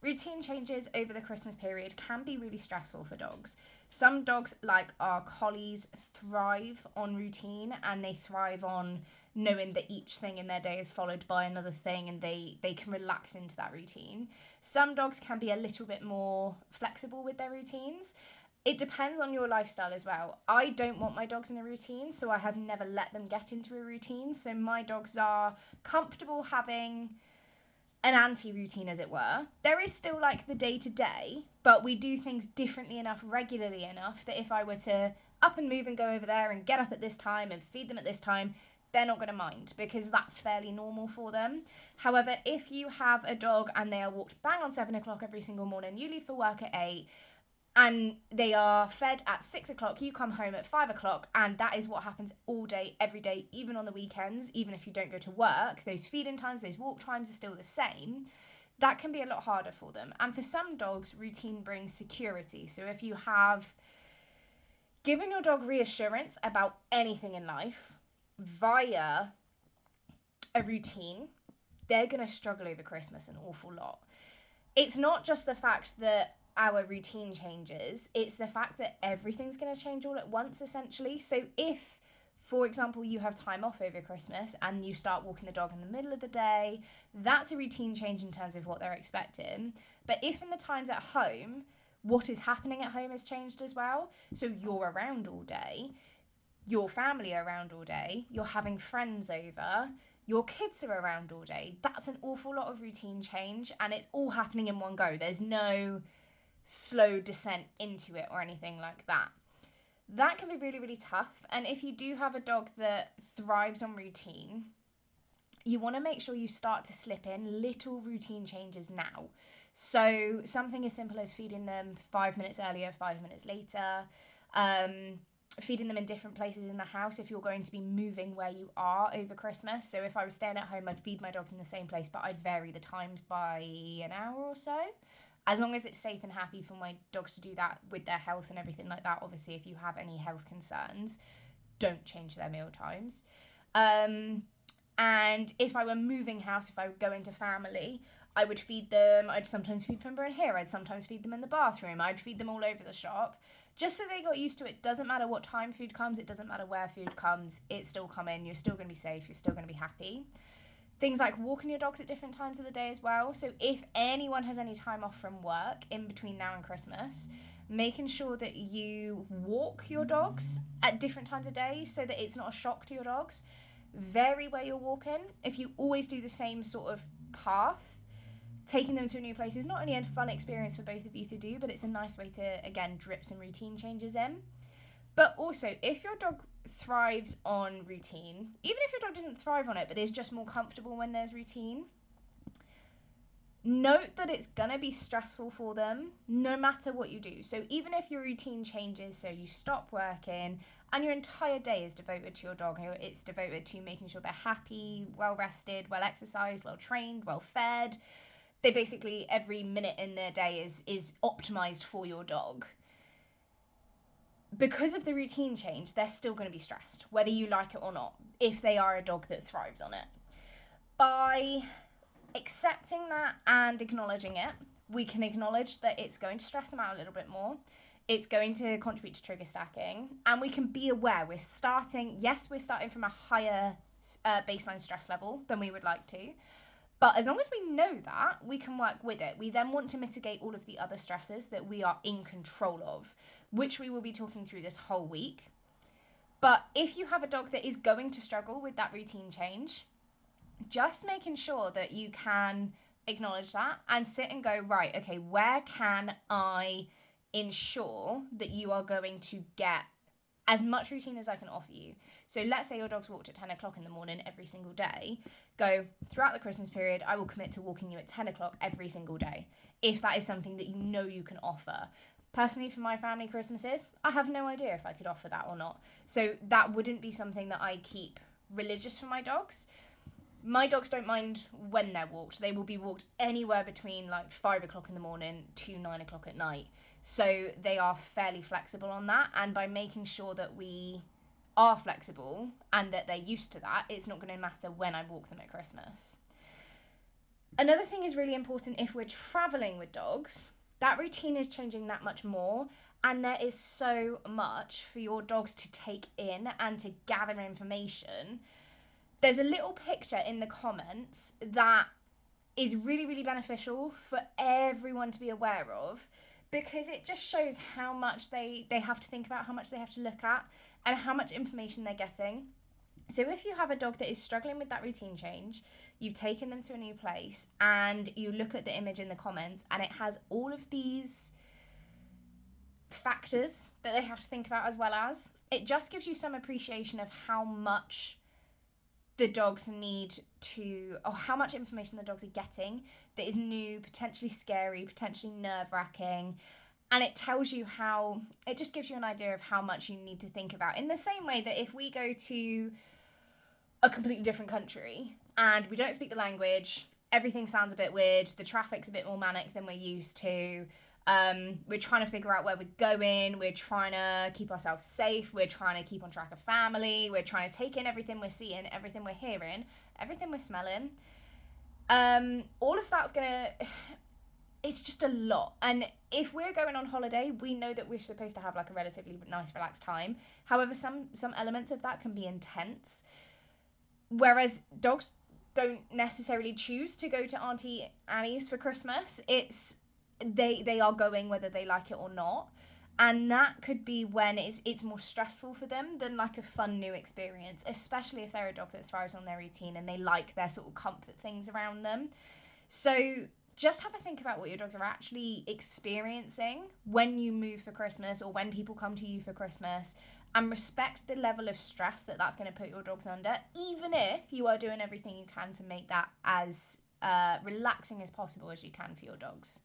routine changes over the Christmas period can be really stressful for dogs. Some dogs, like our collies, thrive on routine, and they thrive on knowing that each thing in their day is followed by another thing, and they can relax into that routine. Some dogs can be a little bit more flexible with their routines. It depends on your lifestyle as well. I don't want my dogs in a routine, so I have never let them get into a routine. So my dogs are comfortable having an anti-routine, as it were. There is still like the day-to-day, but we do things differently enough, regularly enough, that if I were to up and move and go over there and get up at this time and feed them at this time, they're not going to mind, because that's fairly normal for them. However, if you have a dog and they are walked bang on 7 o'clock every single morning, you leave for work at 8, and they are fed at 6 o'clock, you come home at 5 o'clock, and that is what happens all day, every day, even on the weekends, even if you don't go to work, those feeding times, those walk times are still the same. That can be a lot harder for them. And for some dogs, routine brings security. So if you have given your dog reassurance about anything in life via a routine, they're going to struggle over Christmas an awful lot. It's not just the fact that our routine changes, it's the fact that everything's going to change all at once, essentially. So if, for example, you have time off over Christmas and you start walking the dog in the middle of the day, that's a routine change in terms of what they're expecting. But if in the times at home, what is happening at home has changed as well, so you're around all day, your family are around all day, you're having friends over, your kids are around all day, that's an awful lot of routine change, and it's all happening in one go. There's no slow descent into it or anything like that. That can be really, really tough. And if you do have a dog that thrives on routine, you want to make sure you start to slip in little routine changes now. So something as simple as feeding them 5 minutes earlier, 5 minutes later, feeding them in different places in the house if you're going to be moving where you are over Christmas. So if I was staying at home, I'd feed my dogs in the same place, but I'd vary the times by an hour or so, as long as it's safe and happy for my dogs to do that with their health and everything like that. Obviously, if you have any health concerns, don't change their meal times. And if I were moving house, if I would go into family, I would feed them. I'd sometimes feed them in here. I'd sometimes feed them in the bathroom. I'd feed them all over the shop, just so they got used to it. Doesn't matter what time food comes. It doesn't matter where food comes. It's still coming. You're still going to be safe. You're still going to be happy. Things like walking your dogs at different times of the day as well. So if anyone has any time off from work in between now and Christmas, making sure that you walk your dogs at different times of day so that it's not a shock to your dogs. Vary where you're walking. If you always do the same sort of path, taking them to a new place is not only a fun experience for both of you to do, but it's a nice way to, again, drip some routine changes in. But also, if your dog thrives on routine, even if your dog doesn't thrive on it, but is just more comfortable when there's routine, note that it's going to be stressful for them no matter what you do. So even if your routine changes, so you stop working and your entire day is devoted to your dog, it's devoted to making sure they're happy, well rested, well exercised, well trained, well fed. They basically, every minute in their day is optimized for your dog. Because of the routine change, they're still going to be stressed, whether you like it or not, if they are a dog that thrives on it. By accepting that and acknowledging it, we can acknowledge that it's going to stress them out a little bit more. It's going to contribute to trigger stacking, and we can be aware we're starting from a higher baseline stress level than we would like to. But as long as we know that, we can work with it. We then want to mitigate all of the other stresses that we are in control of, which we will be talking through this whole week. But if you have a dog that is going to struggle with that routine change, just making sure that you can acknowledge that and sit and go, right, okay, where can I ensure that you are going to get as much routine as I can offer you? So let's say your dog's walked at 10 o'clock in the morning every single day. Go, throughout the Christmas period, I will commit to walking you at 10 o'clock every single day, if that is something that you know you can offer. Personally, for my family Christmases, I have no idea if I could offer that or not. So that wouldn't be something that I keep religious for my dogs. My dogs don't mind when they're walked. They will be walked anywhere between like 5 o'clock in the morning to 9 o'clock at night. So they are fairly flexible on that. And by making sure that we are flexible and that they're used to that, it's not going to matter when I walk them at Christmas. Another thing is really important if we're traveling with dogs, that routine is changing that much more. And there is so much for your dogs to take in and to gather information. There's a little picture in the comments that is really, really beneficial for everyone to be aware of, because it just shows how much they have to think about, how much they have to look at, and how much information they're getting. So if you have a dog that is struggling with that routine change, you've taken them to a new place, and you look at the image in the comments and it has all of these factors that they have to think about, as well as it just gives you some appreciation of how much the dogs need to, or how much information the dogs are getting that is new, potentially scary, potentially nerve-wracking. And it tells you how, it just gives you an idea of how much you need to think about. In the same way that if we go to a completely different country and we don't speak the language, everything sounds a bit weird, the traffic's a bit more manic than we're used to, we're trying to figure out where we're going, we're trying to keep ourselves safe, we're trying to keep on track of family, we're trying to take in everything we're seeing, everything we're hearing, everything we're smelling. All of that's gonna, it's just a lot. And if we're going on holiday, we know that we're supposed to have like a relatively nice relaxed time. However, some elements of that can be intense, whereas dogs don't necessarily choose to go to Auntie Annie's for Christmas. It's they are going whether they like it or not, and that could be when it's more stressful for them than like a fun new experience, especially if they're a dog that thrives on their routine and they like their sort of comfort things around them. So just have a think about what your dogs are actually experiencing when you move for Christmas, or when people come to you for Christmas, and respect the level of stress that that's going to put your dogs under, even if you are doing everything you can to make that as relaxing as possible as you can for your dogs.